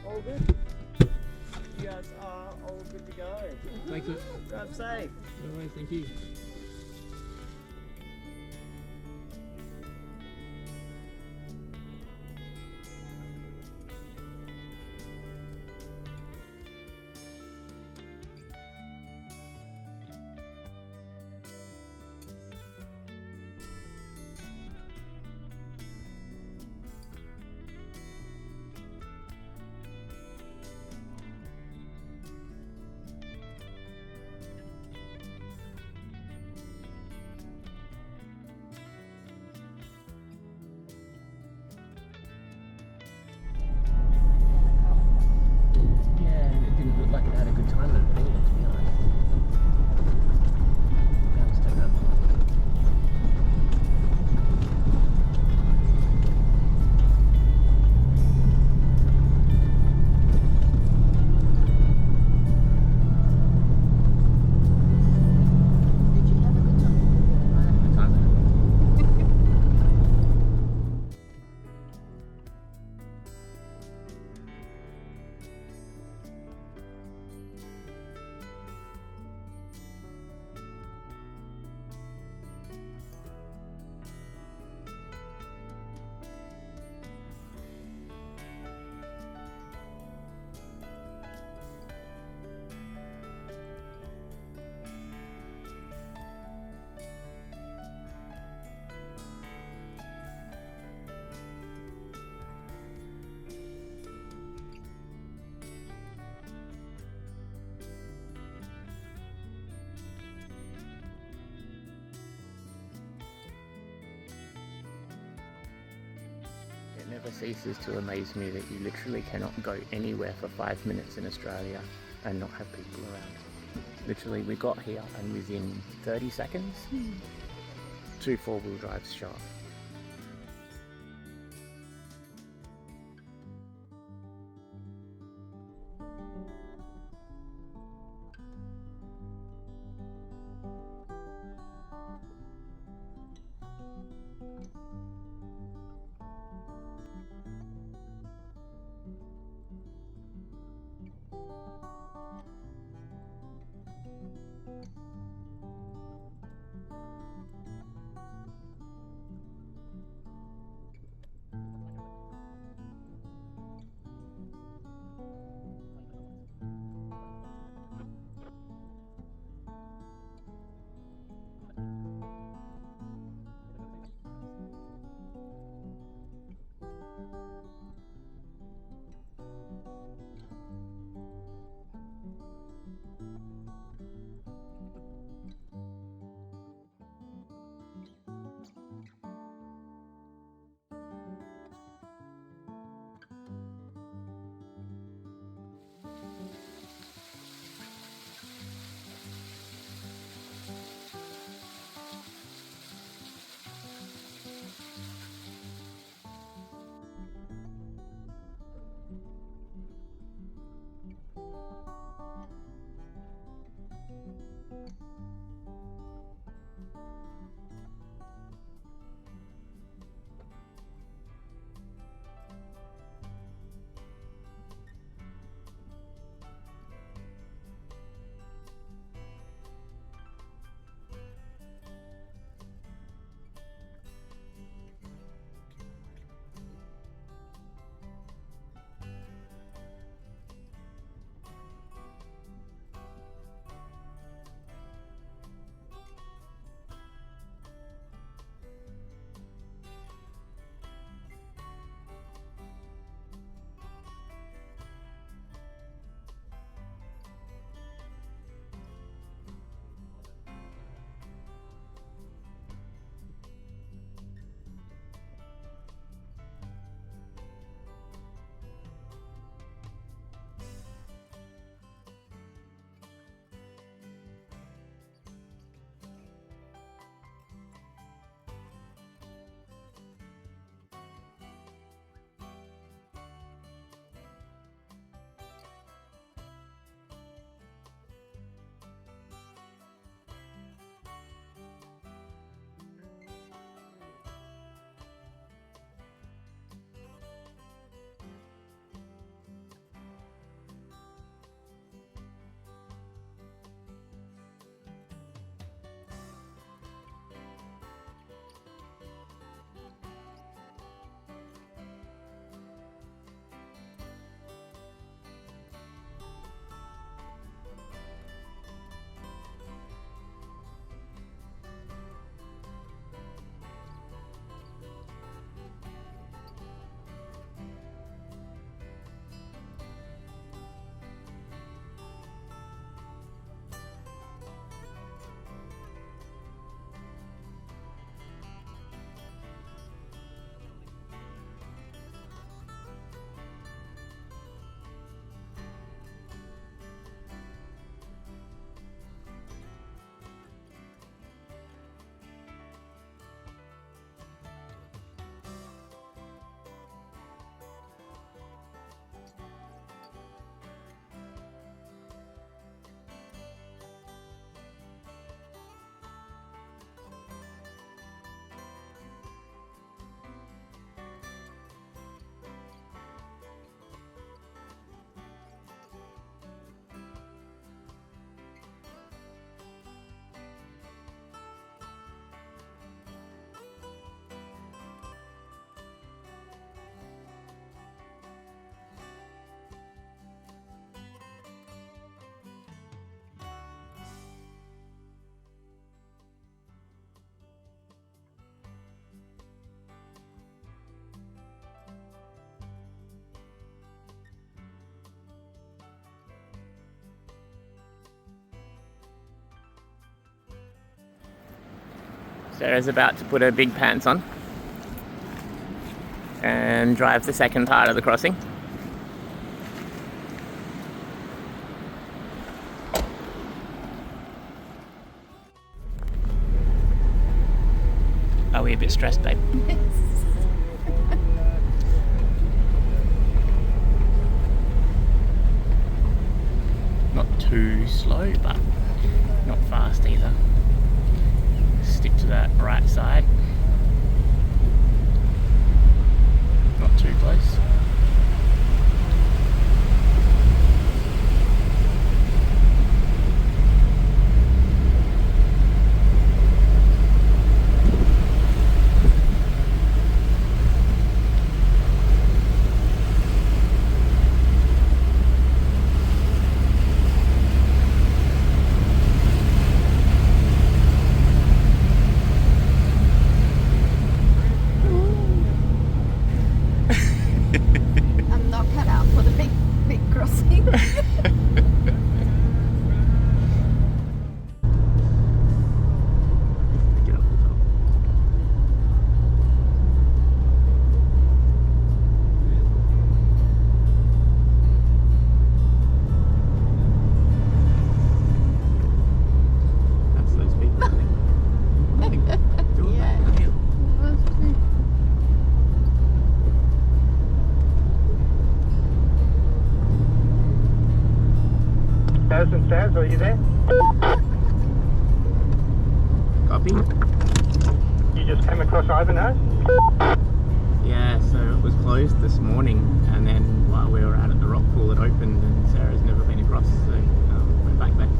All good? You guys are all good to go. Thank you. Drive safe. No worries, thank you. It never ceases to amaze me that you literally cannot go anywhere for 5 minutes in Australia and not have people around. Literally, we got here and within 30 seconds, 2 4-wheel drives show up. Sarah's about to put her big pants on and drive the second part of the crossing. Are we a bit stressed, babe? Yes. Not too slow, but not fast either. Stick to that right side. Not too close. I'm not cut out for the big crossing. Get up the top. That's those people, I think. Do it Yeah. back here. Stairs and stairs, are you there? Copy? You just came across Ivanhoe? Yeah, so it was closed this morning, and then while we were out at the rock pool it opened, and Sarah's never been across, so we're back there.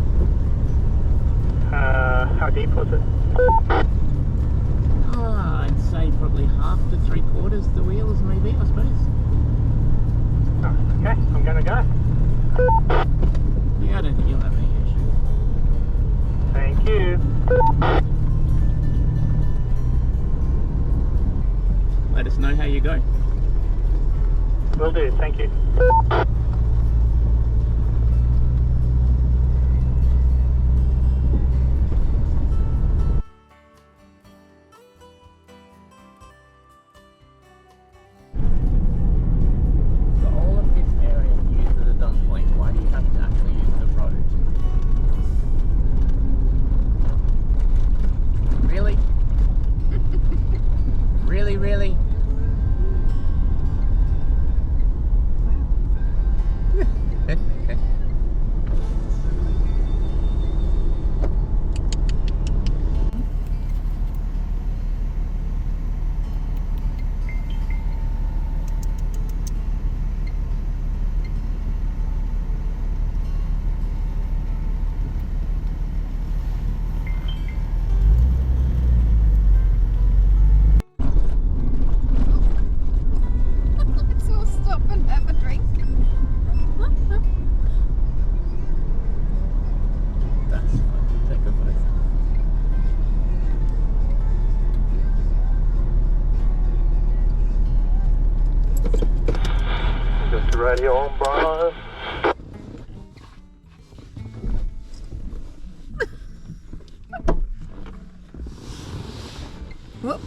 How deep was it? I'd say probably half to 3/4 the wheels maybe, I suppose. Oh, okay, I'm gonna go. Yeah, I don't think you'll have any issues. Thank you. Let us know how you go. Will do, thank you. So all of this area used as a dump point, why do you have to actually use the road? Really? Really? Let's all stop and have a drink. That's fine. Take a photo. Just the radio on, Brian. Whoop.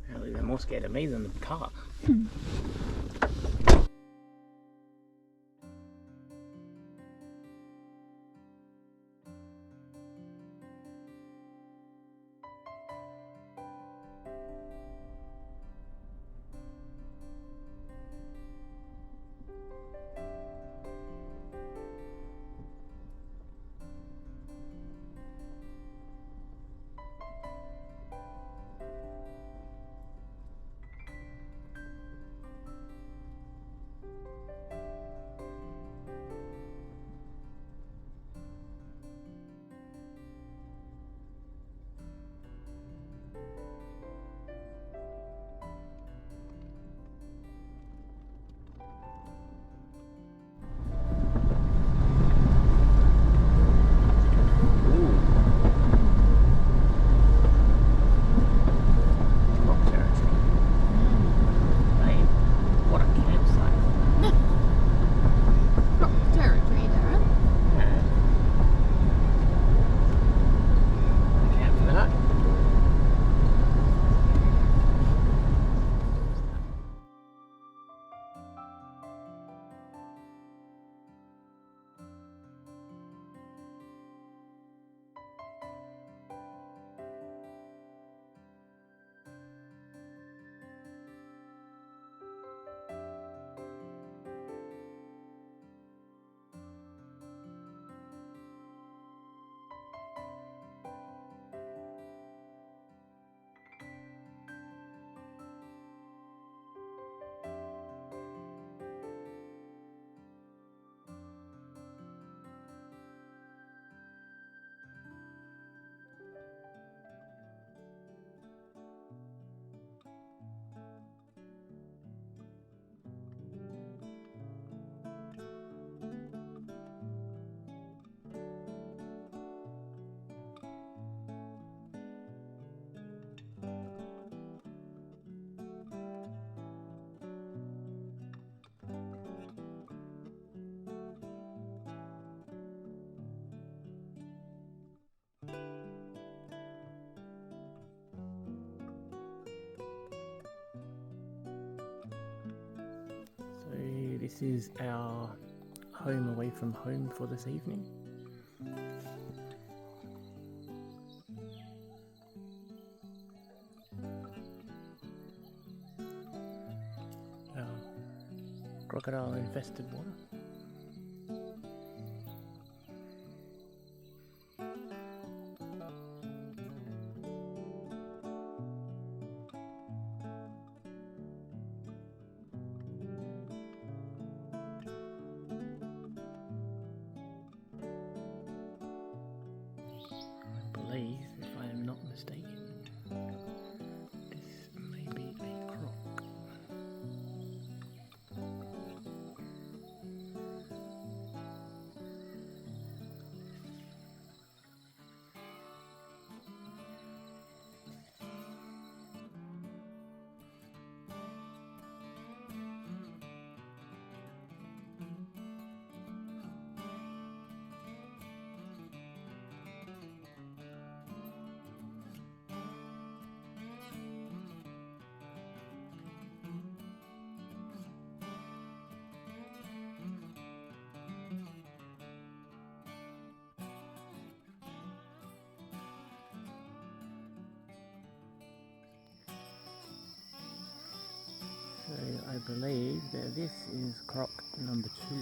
Apparently they're more scared of me than the car. this is our home away from home for this evening. Our crocodile infested water. I believe, if I am not mistaken, this may be a croc. So I believe that this is croc number 2.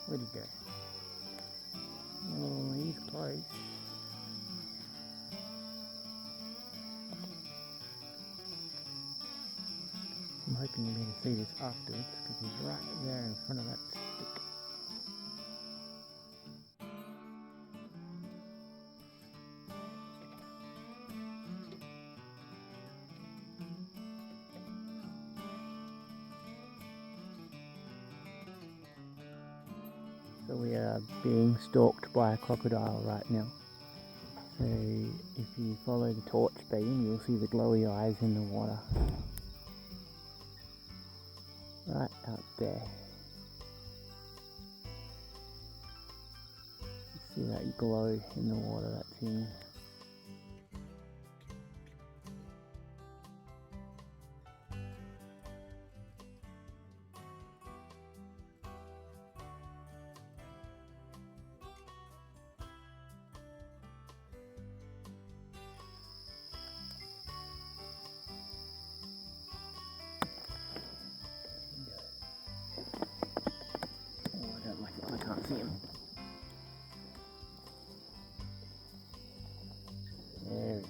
Where'd he go? Oh, he's close. I'm hoping you'll be able to see this afterwards because he's right there in front of that stick. So we are being stalked by a crocodile right now. So if you follow the torch beam, you'll see the glowy eyes in the water. Right out there. You see that glow in the water, that's him. I can't see him. There he is.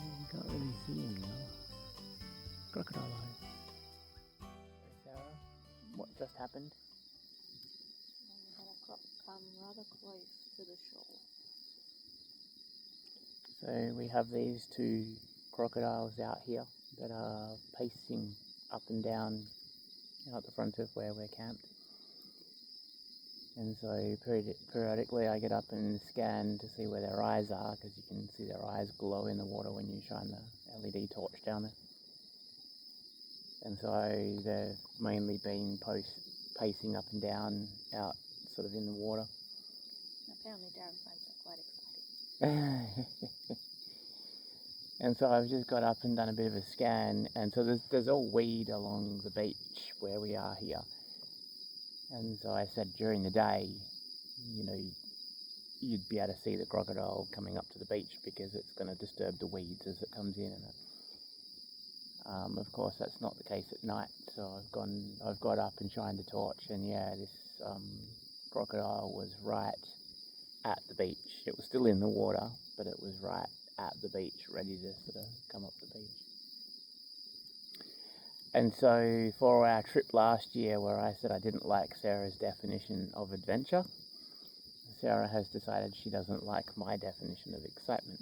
You can't really see him now. Crocodile eyes. Hey Sarah, what just happened? We had a croc come rather close to the shore. So we have these 2 crocodiles out here that are pacing up and down out the front of where we're camped. And so periodically I get up and scan to see where their eyes are, because you can see their eyes glow in the water when you shine the LED torch down there. And so they've mainly been pacing up and down out sort of in the water. Apparently Darren finds that quite exciting. And so I've just got up and done a bit of a scan, and so there's all weed along the beach where we are here. And so I said during the day, you know, you'd be able to see the crocodile coming up to the beach because it's going to disturb the weeds as it comes in. And of course that's not the case at night, so I've got up and shined the torch, and yeah, this crocodile was right at the beach. It was still in the water, but it was right at the beach, ready to sort of come up the beach. And so for our trip last year, where I said I didn't like Sarah's definition of adventure, Sarah has decided she doesn't like my definition of excitement.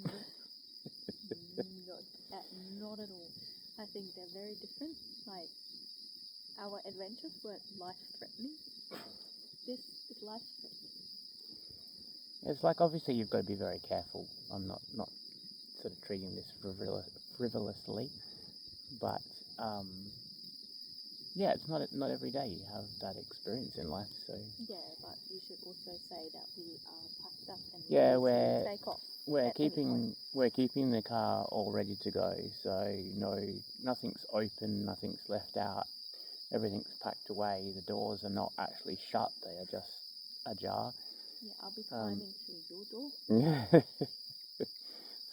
Not at all. I think they're very different. Like, our adventures weren't life-threatening. This is life-threatening. It's like, obviously you've got to be very careful. I'm not sort of treating this frivolously, but yeah, it's not every day you have that experience in life. So Yeah, but you should also say that we are packed up and yeah, ready to take off. we're at any point. keeping the car all ready to go. So nothing's open, nothing's left out. Everything's packed away. The doors are not actually shut; they are just ajar. Yeah, I'll be climbing through your door. Yeah.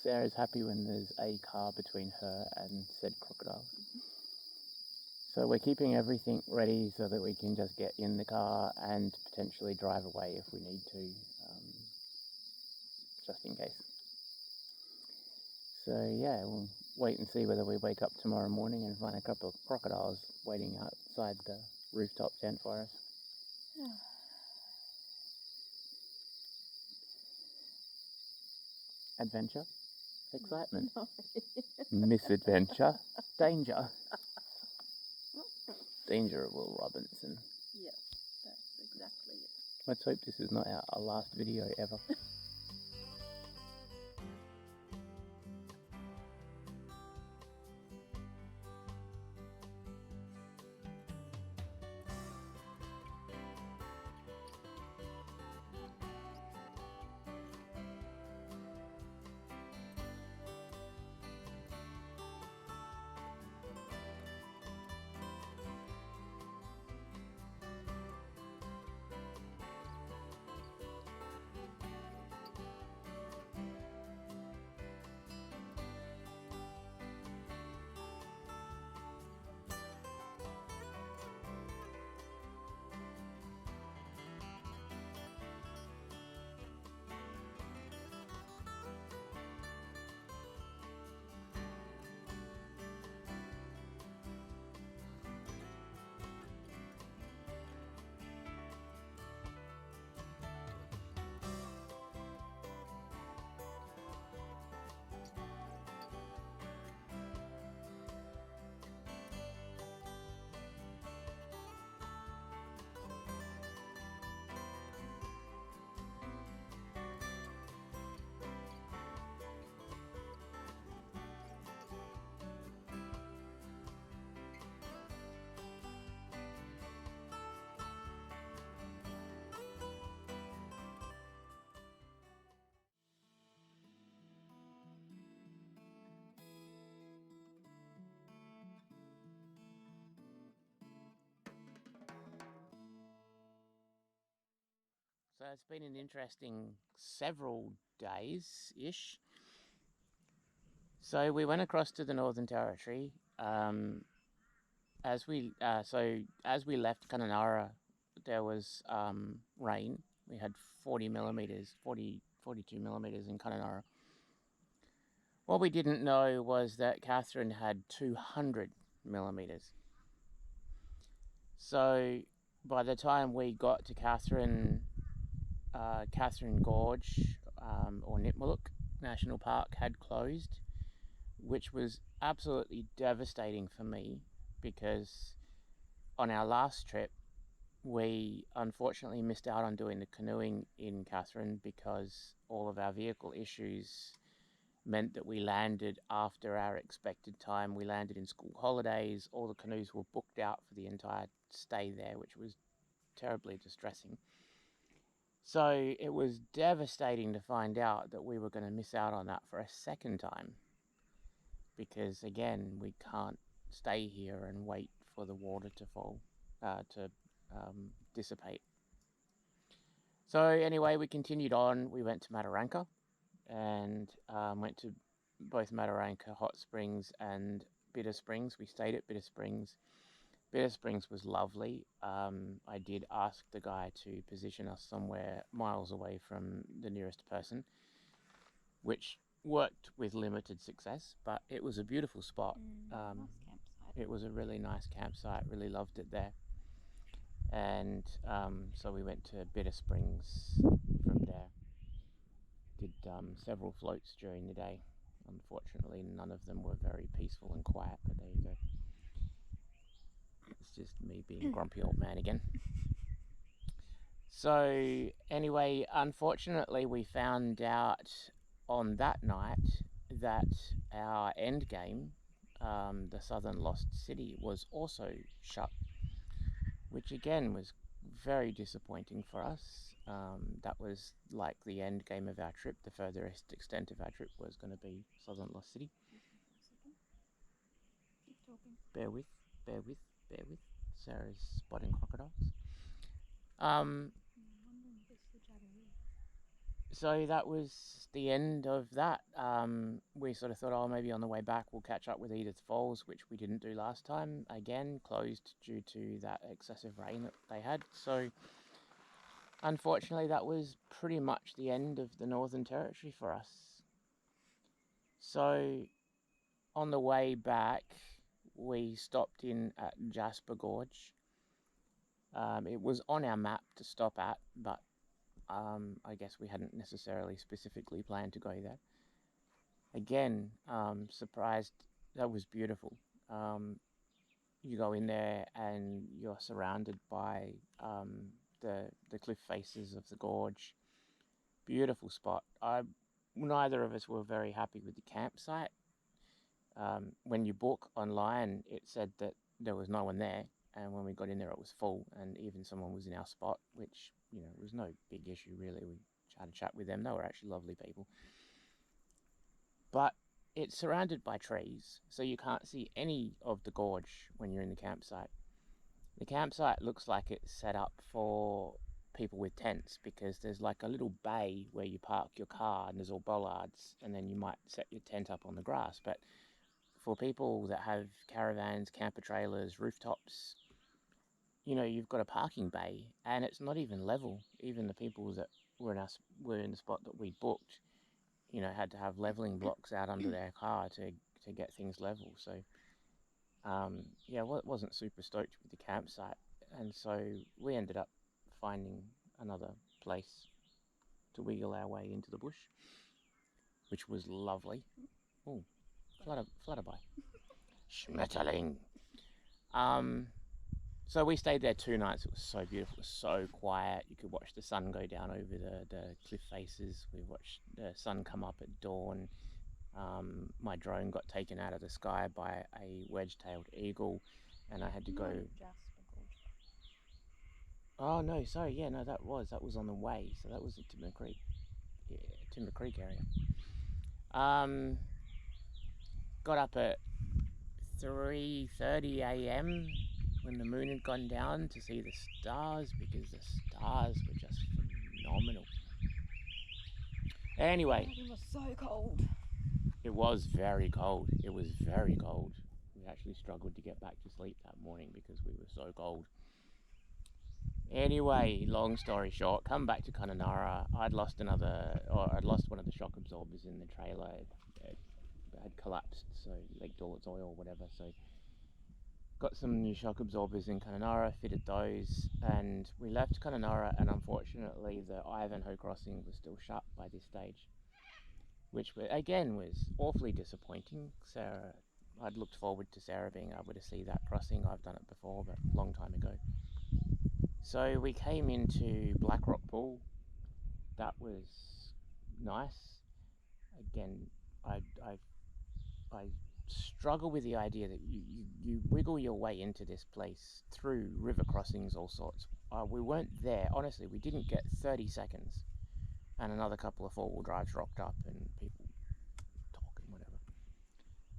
Sarah's happy when there's a car between her and said crocodiles. So we're keeping everything ready so that we can just get in the car and potentially drive away if we need to, just in case. So yeah, we'll wait and see whether we wake up tomorrow morning and find a couple of crocodiles waiting outside the rooftop tent for us. Adventure, excitement, No. misadventure, danger. Danger of Will Robinson. Yep, that's exactly it. Let's hope this is not our last video ever. So it's been an interesting several days-ish. So we went across to the Northern Territory. As we left Kununurra, there was rain. We had 42 millimeters in Kununurra. What we didn't know was that Catherine had 200 millimeters. So by the time we got to Catherine Gorge or Nipmuc National Park had closed, which was absolutely devastating for me because on our last trip we unfortunately missed out on doing the canoeing in Catherine because all of our vehicle issues meant that we landed after our expected time. We landed in school holidays. All the canoes were booked out for the entire stay there, which was terribly distressing. So it was devastating to find out that we were going to miss out on that for a second time because, again, we can't stay here and wait for the water to fall, dissipate. So anyway, we continued on. We went to Mataranka and went to both Mataranka Hot Springs and Bitter Springs. We stayed at Bitter Springs. Bitter Springs was lovely. I did ask the guy to position us somewhere miles away from the nearest person, which worked with limited success, but it was a beautiful spot. Nice campsite. It was a really nice campsite, really loved it there. And so we went to Bitter Springs from there. Did several floats during the day. Unfortunately, none of them were very peaceful and quiet, but there you go. It's just me being a grumpy old man again. So anyway, unfortunately, we found out on that night that our end game, the Southern Lost City, was also shut which again was very disappointing for us. That was like the end game of our trip. The furthest extent of our trip was going to be Southern Lost City. Keep talking. Bear with. Sarah's spotting crocodiles. I'm wondering if it's the Jabiru. So that was the end of that. We sort of thought, oh, maybe on the way back we'll catch up with Edith Falls, which we didn't do last time. Again, closed due to that excessive rain that they had. So unfortunately, that was pretty much the end of the Northern Territory for us. So on the way back, we stopped in at Jasper Gorge. It was on our map to stop at, but I guess we hadn't necessarily specifically planned to go there. Again, surprised. That was beautiful. You go in there and you're surrounded by the cliff faces of the gorge. Beautiful spot. Neither of us were very happy with the campsite. When you book online, it said that there was no one there, and when we got in there it was full, and even someone was in our spot, which, you know, was no big issue really. We had a chat with them. They were actually lovely people. But it's surrounded by trees, so you can't see any of the gorge when you're in the campsite. The campsite looks like it's set up for people with tents, because there's like a little bay where you park your car and there's all bollards, and then you might set your tent up on the grass. But for people that have caravans, camper trailers, rooftops, you know, you've got a parking bay, and it's not even level. Even the people that were in the spot that we booked, you know, had to have leveling blocks out under their car to get things level. So yeah, wasn't super stoked with the campsite, and so we ended up finding another place to wiggle our way into the bush, which was lovely. Oh, flutterby. Schmetterling. So we stayed there 2 nights. It was so beautiful. It was so quiet. You could watch the sun go down over the cliff faces. We watched the sun come up at dawn. My drone got taken out of the sky by a wedge-tailed eagle, and I had to go... Oh no, sorry, yeah, no, that was on the way. So that was at Timber Creek. Yeah, Timber Creek area. Got up at 3:30 a.m. when the moon had gone down to see the stars, because the stars were just phenomenal. Anyway, It was so cold. it was very cold. It was very cold. We actually struggled to get back to sleep that morning because we were so cold. Anyway, long story short, come back to Kununurra. I'd lost one of the shock absorbers in the trailer. It had collapsed, so leaked all its oil or whatever. So got some new shock absorbers in Kununurra, fitted those, and we left Kununurra, and unfortunately the Ivanhoe Crossing was still shut by this stage, which again was awfully disappointing. I'd looked forward to Sarah being able to see that crossing. I've done it before, but a long time ago. So we came into Black Rock Pool. That was nice. Again, I struggle with the idea that you wiggle your way into this place through river crossings, all sorts. We weren't there. Honestly, we didn't get 30 seconds. And another couple of four-wheel drives rocked up and people talking, whatever.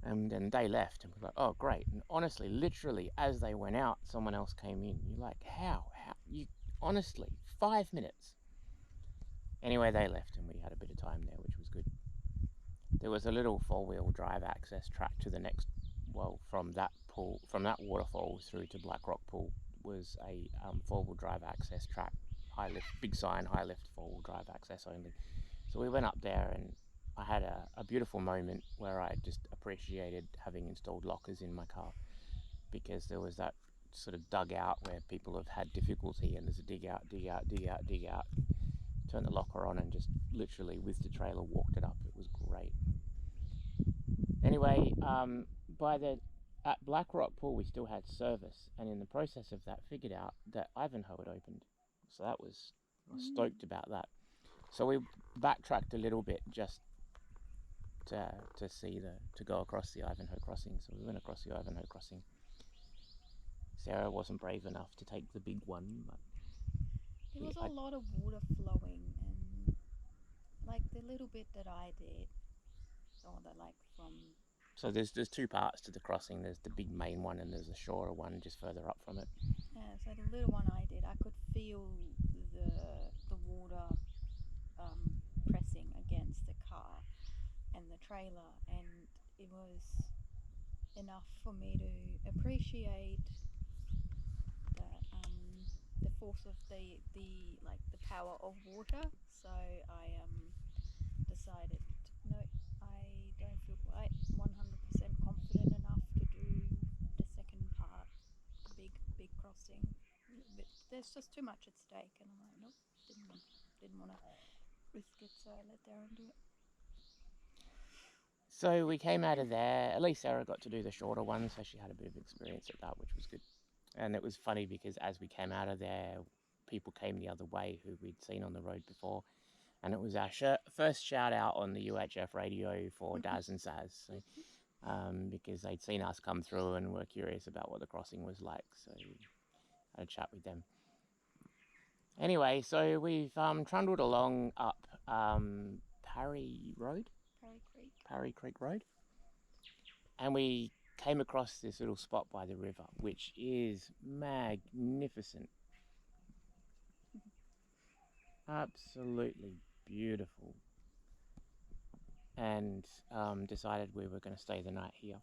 And then they left and we're like, oh, great. And honestly, literally, as they went out, someone else came in. You're like, how? You honestly, 5 minutes. Anyway, they left and we had a bit of time there, which was good. There was a little four-wheel drive access track to the next, well, from that waterfall through to Black Rock Pool was a four-wheel drive access track. High lift, big sign, high lift, four-wheel drive access only. So we went up there and I had a beautiful moment where I just appreciated having installed lockers in my car, because there was that sort of dugout where people have had difficulty, and there's a dig out. Turned the locker on and just literally with the trailer walked it up. It was great. Anyway, at Black Rock Pool we still had service, and in the process of that figured out that Ivanhoe had opened. So I was stoked about that. So we backtracked a little bit just to go across the Ivanhoe Crossing. So we went across the Ivanhoe Crossing. Sarah wasn't brave enough to take the big one, but There was a lot of water flowing, and like the little bit that I did, or the like from. so there's two parts to the crossing. There's the big main one, and there's a shorter one just further up from it. Yeah, so the little one I did, I could feel the water pressing against the car and the trailer, and it was enough for me to appreciate the force of the power of water. So I decided, no, I don't feel quite 100% confident enough to do the second part, the big crossing. There's just too much at stake, and I'm like, nope, didn't want to risk it, so I let Darren do it. So we came out of there. At least Sarah got to do the shorter one, so she had a bit of experience at that, which was good. And it was funny because as we came out of there, people came the other way who we'd seen on the road before. And it was our first shout out on the UHF radio for Daz and Saz. So, because they'd seen us come through and were curious about what the crossing was like. So we had a chat with them. Anyway, so we've trundled along up Parry Creek Road. And we came across this little spot by the river, which is magnificent. Absolutely beautiful. And decided we were going to stay the night here.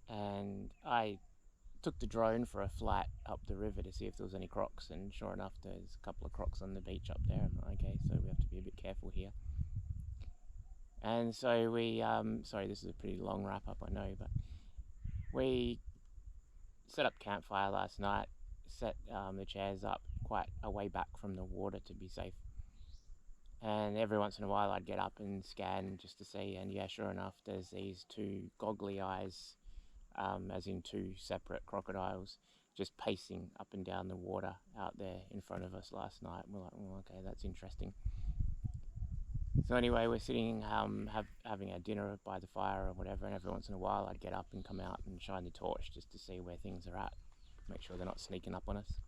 And I took the drone for a flight up the river to see if there was any crocs, and sure enough there's a couple of crocs on the beach up there. I'm like, okay, so we have to be a bit careful here. And so we, sorry, this is a pretty long wrap up, I know, but we set up campfire last night, set the chairs up quite a way back from the water to be safe. And every once in a while I'd get up and scan just to see, and yeah, sure enough, there's these two goggly eyes, as in two separate crocodiles, just pacing up and down the water out there in front of us last night. And we're like, oh, okay, that's interesting. So anyway, we're sitting having our dinner by the fire or whatever, and every once in a while I'd get up and come out and shine the torch just to see where things are at, make sure they're not sneaking up on us.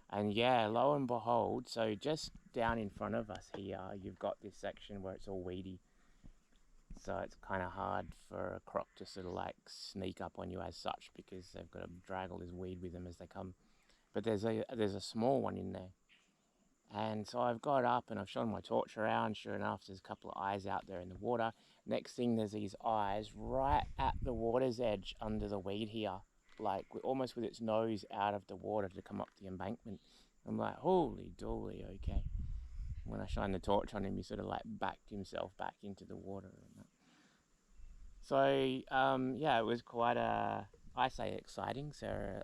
And yeah, lo and behold, so just down in front of us here, you've got this section where it's all weedy. So it's kind of hard for a croc to sort of like sneak up on you as such, because they've got to drag all this weed with them as they come. But there's a small one in there. And so I've got up and I've shone my torch around. Sure enough, there's a couple of eyes out there in the water. Next thing, there's these eyes right at the water's edge under the weed here, like almost with its nose out of the water to come up the embankment. I'm like, holy dooly, okay. When I shine the torch on him, he sort of like backed himself back into the water. So, yeah, it was quite I say exciting. Sarah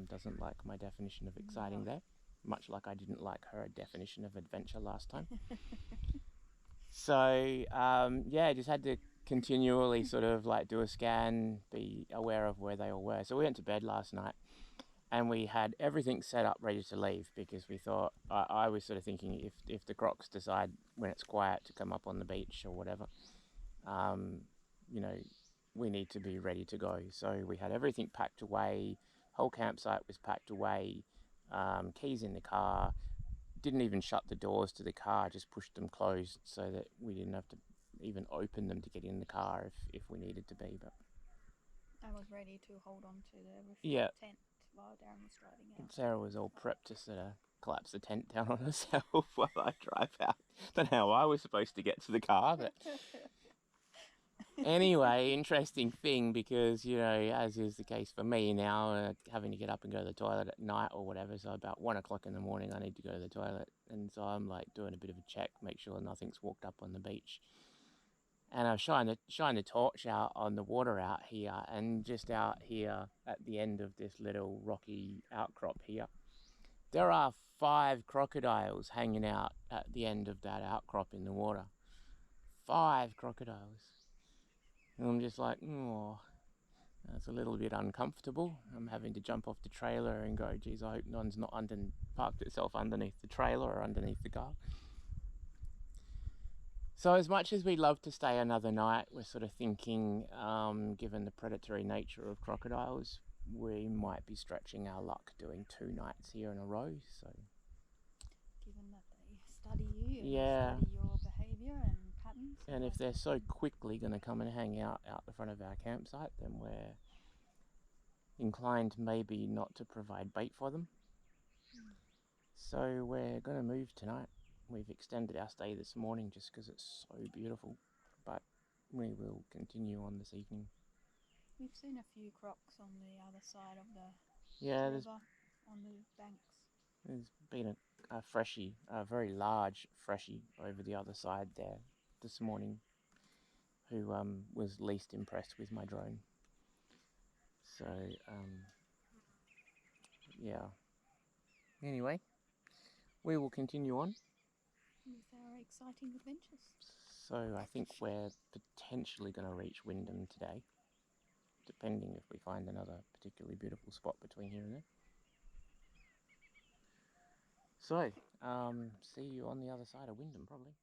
doesn't like my definition of exciting there. Much like I didn't like her definition of adventure last time. So, yeah, just had to continually sort of like do a scan, be aware of where they all were. So we went to bed last night and we had everything set up ready to leave, because we thought, I was sort of thinking if the crocs decide when it's quiet to come up on the beach or whatever, you know, we need to be ready to go. So we had everything packed away, whole campsite was packed away, keys in the car, didn't even shut the doors to the car, just pushed them closed so that we didn't have to even open them to get in the car if we needed to be. But I was ready to hold on to the roof tent while Darren was driving out. Sarah was all prepped to sort of collapse the tent down on herself while I drive out. Don't know how I was supposed to get to the car, but anyway, interesting thing, because, you know, as is the case for me now, having to get up and go to the toilet at night or whatever, so about 1 o'clock in the morning I need to go to the toilet, and so I'm like doing a bit of a check, make sure nothing's walked up on the beach. And I've shined the torch out on the water out here, and just out here at the end of this little rocky outcrop here, there are 5 crocodiles hanging out at the end of that outcrop in the water. 5 crocodiles. And I'm just like, oh, that's a little bit uncomfortable. I'm having to jump off the trailer and go, geez, I hope one's not parked itself underneath the trailer or underneath the car. So as much as we'd love to stay another night, we're sort of thinking, given the predatory nature of crocodiles, we might be stretching our luck doing 2 nights here in a row. So Given that they study you and yeah, study your behaviour and patterns. and if they're so quickly going to come and hang out the front of our campsite, then we're inclined maybe not to provide bait for them. So we're going to move tonight. We've extended our stay this morning just because it's so beautiful, but we will continue on this evening. We've seen a few crocs on the other side of the Yeah, river, on the banks. there's been a freshie, a very large freshie over the other side there this morning, who was least impressed with my drone. So yeah. Anyway, we will continue on. With our exciting adventures. So I think we're potentially going to reach Wyndham today, depending if we find another particularly beautiful spot between here and there. So, see you on the other side of Wyndham, probably.